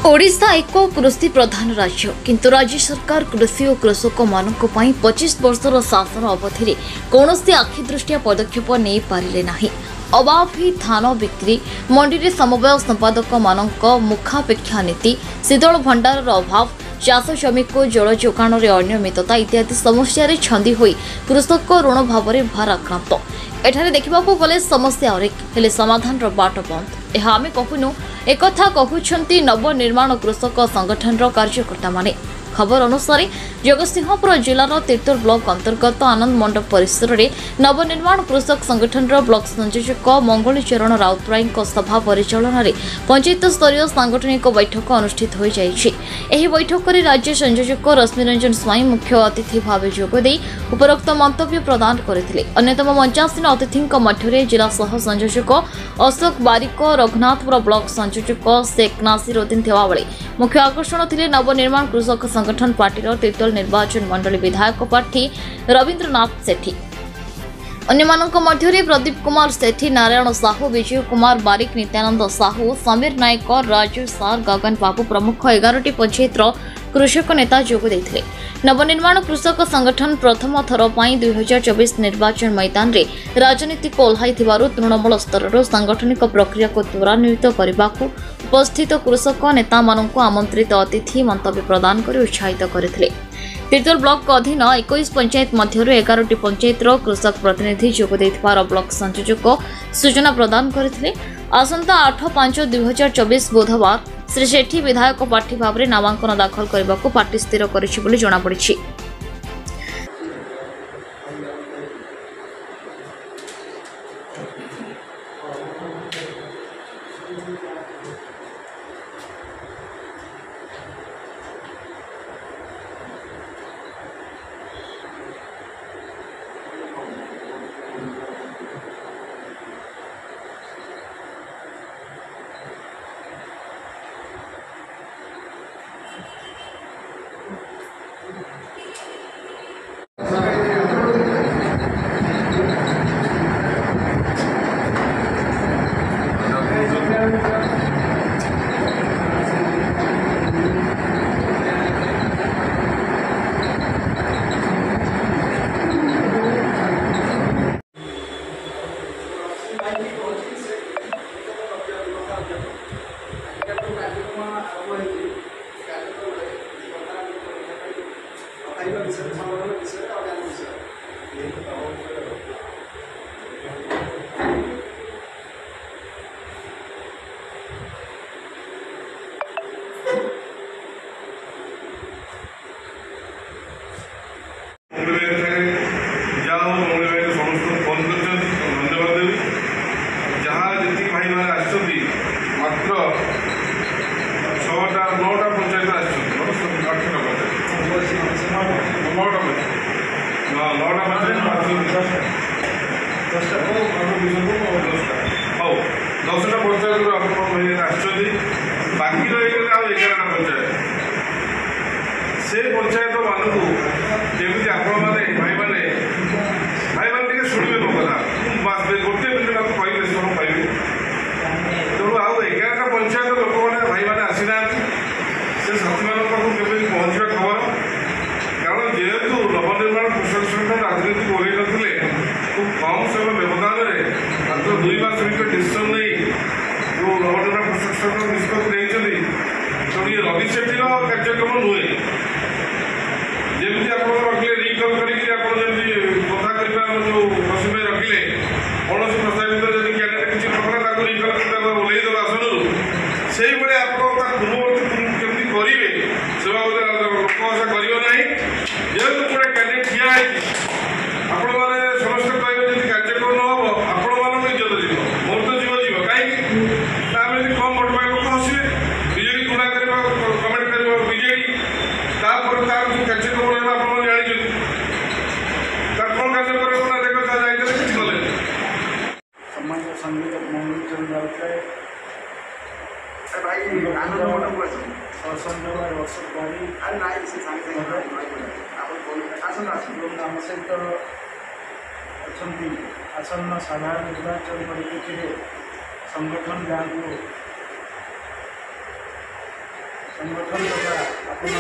ओडिशा एक कृषि प्रधान राज्य किंतु राज्य सरकार कृषि और कृषक मानक 25 वर्षर शासन अवधि कौन आखिदृष्टिया पदक्षेप नहीं पारे ना। अभावी धान बिक्री मंडी समवाय संपादक मानक मुखापेक्षा नीति शीतल भंडार अभाव चाष जमी को जल जोगाण में अनियमितता इत्यादि समस्या छंदी होई कृषक ऋण भाव में भाराक्रांत। एठारे देखा गले समस्या हेले समाधान बाट बंद। यह आम कहूनु एक कहते नवनिर्माण कृषक संगठन कार्यकर्ता माने। खबर अनुसार जगतसिंहपुर जिलार तीर्तोल ब्लॉक अंतर्गत आनंद मंडप परिसर में नवनिर्माण कृषक संगठन ब्लॉक संयोजक मंगलीचरण राउतराय सभा परिचालन में पंचायत स्तरीय सांगठनिक बैठक अनुष्ठित हो जाइछि। एही बैठक में राज्य संयोजक रश्मिरंजन स्वाई मुख्य अतिथि भाव जोगदे उपरोक्त मंतव्य प्रदान करथिले। अन्यतम मंचासीन अतिथि मध्य जिला सह संयोजक अशोक बारिक रघुनाथपुर ब्लॉक संयोजक शेख नासिरुद्दीन थिबा बेले मुख्य आकर्षण थिले नवनिर्माण कृषक संगठन पार्टीर तीर्तोल निर्वाचन मंडली विधायक प्रार्थी रवींद्रनाथ सेठी। अन्यमानक मध्य प्रदीप कुमार सेठी, नारायण साहू, विजय कुमार बारिक, नित्यानंद साहू, समीर नायक, राजू सार, गगन बाबू प्रमुख 11टी पंचायत कृषक नेता जोग देथिले। नवनिर्माण कृषक संगठन प्रथम थर पर 2024 निर्वाचन मैदान रे राजनीति को ओह्लाई तृणमूल स्तर सांगठनिक प्रक्रिया को त्वरान्वित करने उपस्थित कृषक नेता मानक आमंत्रित अतिथि मंतव्य प्रदान कर उत्साहित करथिले। तीर्तोल ब्लॉक अधीन 21 पंचायत मध्य 11टी पंचायत कृषक प्रतिनिधि जोग देथिबार ब्लॉक संयोजक सूचना प्रदान करथिले। आसंता 8/5/2024 बुधवार श्री सेठी विधायक प्रार्थी भाव में नामांकन दाखल करने को पार्टी स्थिर कर जनापड़ी। बाकी रही से पंचायत मानू जमी आपण भाई मैंने शुणे मो कथा गोटे मिनट आपको कहे सब कहे तेणु आउ 11टा पंचायत लोक मैंने भाई मैंने आसीना से साथी मान पाखक पहुँचा खबर कारण जेहेतु नवनिर्माण कृषक संगठन राजनीति को ओह्ल नथिले खूब कम समय व्यवधान में मात्र 2 मास भर डिसीजन नहीं जो नवनिर्माण कृषक संगठन निष्पत्ति नहीं तेणु ये रवि सेठी कार्यक्रम नुहे जमी आप रखिले रिकल करके कथा कर जो प्रसंग रखिले कौन प्रस्तावित जब कैंडिडेट किसी प्रकार रिकल कर ओह्लैदेव आसन से आप पूर्ववर्ती केमी करेंगे से लोक आशा करना जेहतु गोटे कैंडिडेट ठिया आपण मैंने समस्त कहे जब कार्यक्रम न हम आपण मान इज्जत जीव मोर तो जीव जीव कहीं कम भोट पाए लोक हसवे बीजेडी गुणा कर कमेंट कर बीजेडी तार जो कार्यक्रम रहा आप जानी कौन कार्यक्रम ना देख जाए किसी कले सम्मानित संगीत मंगलीचरण राउतराय आम सहित आसन्न साधारण निर्वाचन परिप्रेक्षी संगठन जहाँ को संगठन तथा आपण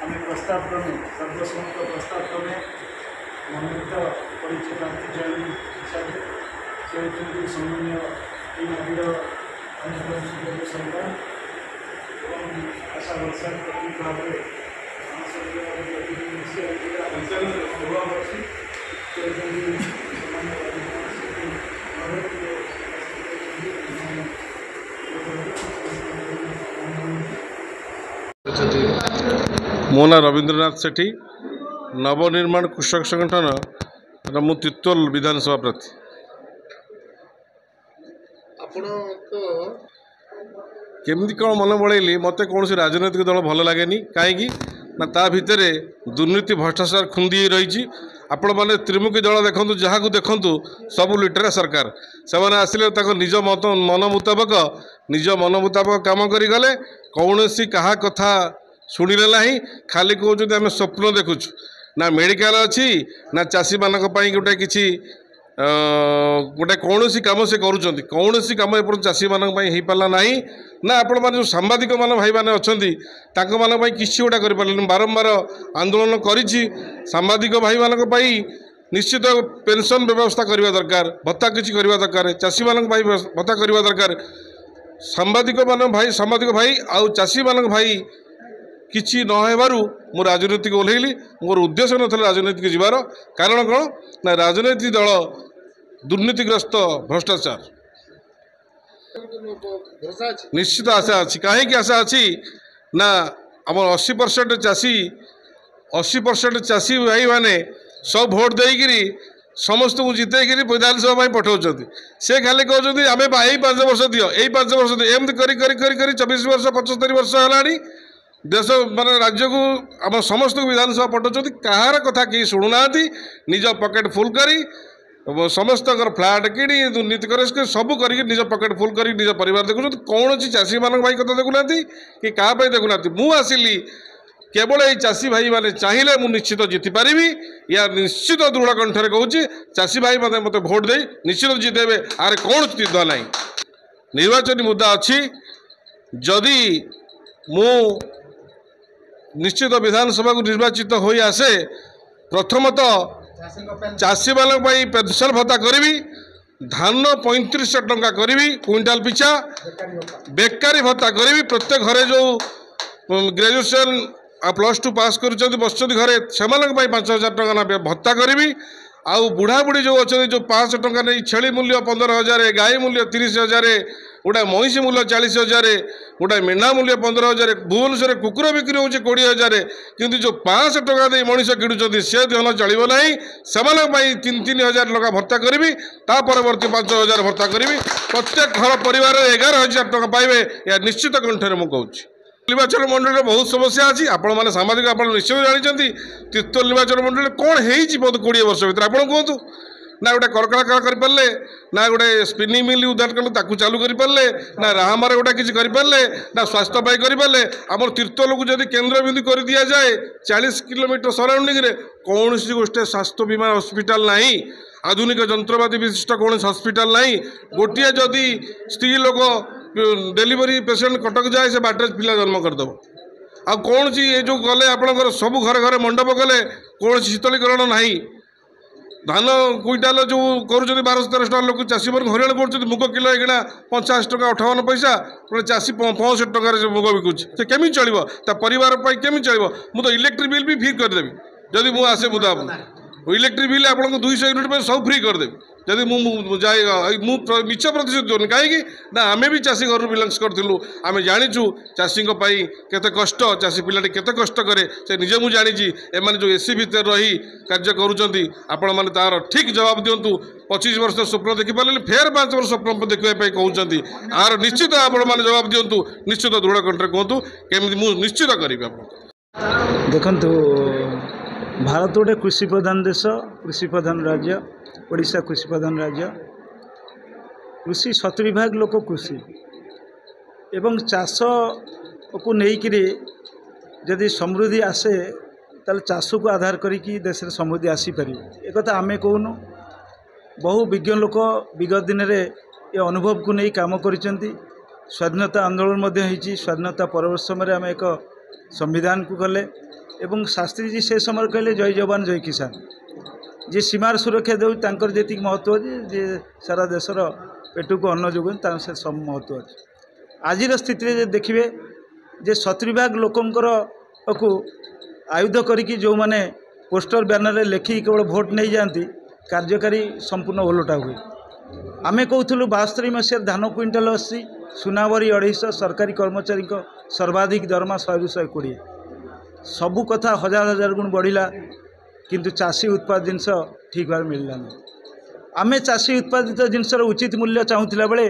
आम प्रस्ताव क्रमे सर्वसम्मत प्रस्ताव क्रमे मनोनीत परिचय प्रार्थी चयन हिसाब से होती सम्मान्य नदीर सरकार आशा वर्षा प्रति भाव मो ना रवींद्रनाथ सेठी नवनिर्माण कृषक संगठन मु तिर्तोल विधानसभा प्रार्थी। केमती कौन मन बढ़ेली मत कौन राजनैतिक दल भल लगे कहीं ना ता भितर दुर्नीति भ्रष्टाचार खुंदी रही। आपण मैंने त्रिमुखी दल देखु जहाँ को देखु सबू लुटेरा सरकार से आसिले निज मन मुताबक काम कर गले कौन क्या कथा शुणिले ना खाली कहते आम स्वप्न देखुचु ना मेडिकल अच्छी ना चाषी मान गोटे किसी गोटे कौन कम से करुँच कौन कम एप चाषी मान हो पारा ना ना आपण मैंने जो सांबादिक मान भाई मैंने अच्छा किसी गोटा कर बारंबार आंदोलन करी सांबादिक भाई मान निश्चित पेंशन व्यवस्था करवा दरकार भत्ता किसी करवा दरकार चाषी मान भाई भत्ता करवा दरकार सांबादिक भाई आउ चाषी मान भाई किसी नहबारू मु राजनीति को ओह्लैली मोर उद्देश्य न राजनीति जीवार कारण कौन ना राजनीति दल दुर्नीतिग्रस्त भ्रष्टाचार निश्चित आशा अच्छी कहीं आशा अच्छी ना आम 80% चाषी 80% चाषी भाई मैंने सब भोट देकरी समस्त को जितेकरी विधानसभा पठाऊँ से खाली कहते आम यही 5 वर्ष दियो यही 5 वर्ष दियो एमती कर 24 वर्ष 75 वर्ष है देश मान राज्य को आम समस्त विधानसभा पठाऊँ कहार कथा कहीं शुणुना निज पकेट फुल करी समस्त फ्लाट किणी दुर्नीति कर सब कर निज पकेट फुल कर निज परिवार देखुं कौन चाषी मान भाई कथा देखुना कि क्या देखुना मु आसिली केवल ये चाषी भाई मैंने चाहिए मुझे निश्चित जीति पारि या निश्चित दृढ़ कंठर कहूँ चाषी भाई मत भोट दे निश्चित जितेबे आर कौन द्विधा ना निर्वाचन मुद्दा अच्छी जदि मु निश्चित विधानसभा को निर्वाचित हो आसे प्रथमतः चाषी मान पेंशन भत्ता करी धान 3500 टंका करी क्विंटाल पिछा बेकारी भत्ता करी प्रत्येक घरे जो ग्रेजुएशन +2 पास कर बस घरे से 5000 टंका ना भत्ता करी आउ बुढ़ा बुढ़ी जो अच्छा जो 500 टंका नहीं छेली मूल्य 15,000 गाई मूल्य 30,000 गोटे महिषी मूल्य 40,000 गोटे मेढ़ा मूल्य 15,000 भुवनेश्वर कुकुर बिक्री हो 20,000 किंतु जो 500 टंका दे मनीष किणुच्च से धन चलो ना से 3,000 टंका भत्ता करी परवर्ती 5,000 भत्ता करी प्रत्येक घर परिवार 11,000 टंका पाइबे या निश्चित कंठर मु कहूँ। निर्वाचन मंडल बहुत समस्या अच्छी आपण मैंने सामाजिक आप निश्चय जानते तिर्तोल निर्वाचन मंडल कौन हो 20 वर्ष भर आप कहतु ना गोटे करकला करें ना गोटे स्पिनिंग मिल उद्घाटन कलु चालू करें ना राहमार गोटा किसी करें ना स्वास्थ्य पाई करें आम तिर्तोल को जब केन्द्रबिंदु कर दि जाए 40 किलोमीटर सराउंडिंग रे कौन गोटे स्वास्थ्य बीमा हॉस्पिटल ना आधुनिक जंत्रपाति विशिष्ट कौन हॉस्पिटल ना गोटे जदि स्त्री लोक डेलीवरी पेसेंट कटक जाए से बाटर पिला जन्म करदेव आ कौन ये जो गले आपंकर सब घरे घरे मंडप गले कौन शीतलीकरण ना धान क्विंटाल जो कर 1200-1300 टका लोक चाषी मन हरियाण कर मुग किलो एगना 50 टका 58 पैसा चाषी 65 टकर मुग बिकुचे केमी चलो परिवार केमी चलो मुझे इलेक्ट्रिक बिल भी फ्री करदेवी जदि मुझे आसे मुदा इलेक्ट्रिक बिल आपको 200 यूनिट सब फ्री करदेवी जदि जाए मिछ प्रतिशत दूनी कहीं ना आम भी चाषी घर बिलंग्स करूँ आम जाचु चाषी केते कष्ट चाषी पिलाटी केते कष्ट करे से निजे मुझे जानी एम जो एसी भितर रही कार्य करुँच आपण मैंने तार ठीक जवाब दिंतु 25 वर्ष स्वप्न देखिपारे फेर 5 वर्ष स्वप्न देखा कहते आर निश्चित आपण मैंने जवाब दिंतु निश्चित दृढ़ कंठे कहतु केमी निश्चित करी देखु भारत गोटे कृषि प्रधान देश कृषि प्रधान राज्य ओडिशा कृषि प्रधान राज्य कृषि 70% लोक कृषि एवं चाष को लेकिन जदि समृद्धि आसे ताल चाष को आधार करी देश में समृद्धि आसीपर एक आमे कहूनु बहु विज्ञ लोक विगत दिन में ये अनुभव को नहीं काम करिसेंती स्वाधीनता आंदोलन मध्य होईची स्वाधीनता परवर्ती समय आम एक संविधान को गले एवं शास्त्री जी से समय कहले जय जवान जय किसान जी सीमार सुरक्षा दे जी महत्व अच्छे जी सारा देशर पेट को अन्न जोगन से सब महत्व अच्छे आज स्थिति देखिए जे 70% लोकंकर को आयुध करिकी जो माने पोस्टर बैनर लेखिक केवल भोट नहीं जाती कार्यकारी संपूर्ण ओलटा हुए आमे कहूँ 72 मसीह धान क्विंटाल आसी सुनावरी 250 सरकारी कर्मचारी सर्वाधिक दरमा 100 ରୁ 120 सबू कथा हजार हजार गुण बढ़ला किंतु चाषी उत्पादित जिनस ठीक भाव मिलला आमे चाषी उत्पादित जिनसर उचित मूल्य चाहूला बेले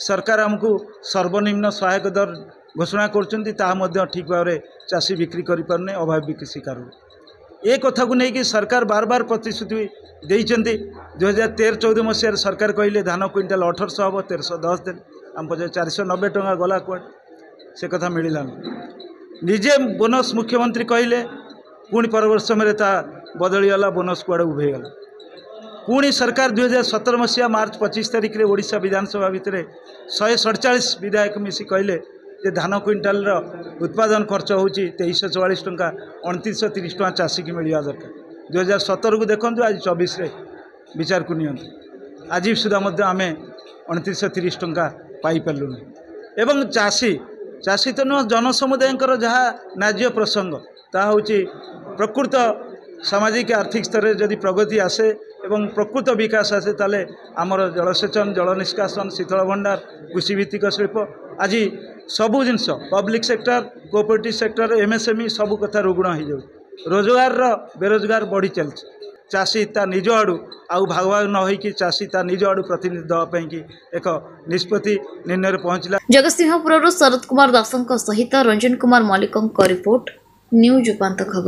सरकार आमको सर्वनिम्न सहायक दर घोषणा कर ठीक भाव में चाषी बिक्री करें अभाव बिक्री शिकार हुए ए कथा को लेकिन सरकार बार बार प्रतिश्रुति देइचंती 2013-14 मसीह सरकार कहले धान क्विंटाल 1800 हम 1310 दिन आम पचास 490 टंका गला कुआडे से कथा मिलला निजे बोनस मुख्यमंत्री कहले पुणी परवर्ती समय बदलीगला बोनस कुआडे उभेगला पुणी सरकार 2017 मसीहा मार्च 25 तारिख में ओडिशा विधानसभा भितर 147 विधायक मिसी कहले जे धान क्विंटाल उत्पादन खर्च हो 2344 टंका 2930 टंका चाषी की मिलवा दरकार 2017 को देखो आज 24 विचार को नियंतु आज सुधा आम 2930 टंका पाई पार्लु ना एवं चाषी तो नुह जनसमुदाय जहाँ न्याज्य प्रसंग ता हूँ प्रकृत सामाजिक आर्थिक स्तर में जदि प्रगति आसे एवं प्रकृत विकास आसे ताले आमर जलसेचन जल निष्कासन शीतल भंडार कृषिभित्तिक शिल्प आज सबू जिनस public sector cooperative sector MSME सबू कथा रुग्ण हो जाए रोजगार बेरोजगार बढ़ी चलছে चाषी ता निज आड़ू आउ भाग भाग न होई कि चाषी ता निज आड़ू प्रतिनिधि देवाई कि एक निष्पत्ति निर्णय पहुँचला। जगतसिंहपुर शरद कुमार दास सहित रंजन कुमार मल्लिक रिपोर्ट न्यूज उपांत खबर।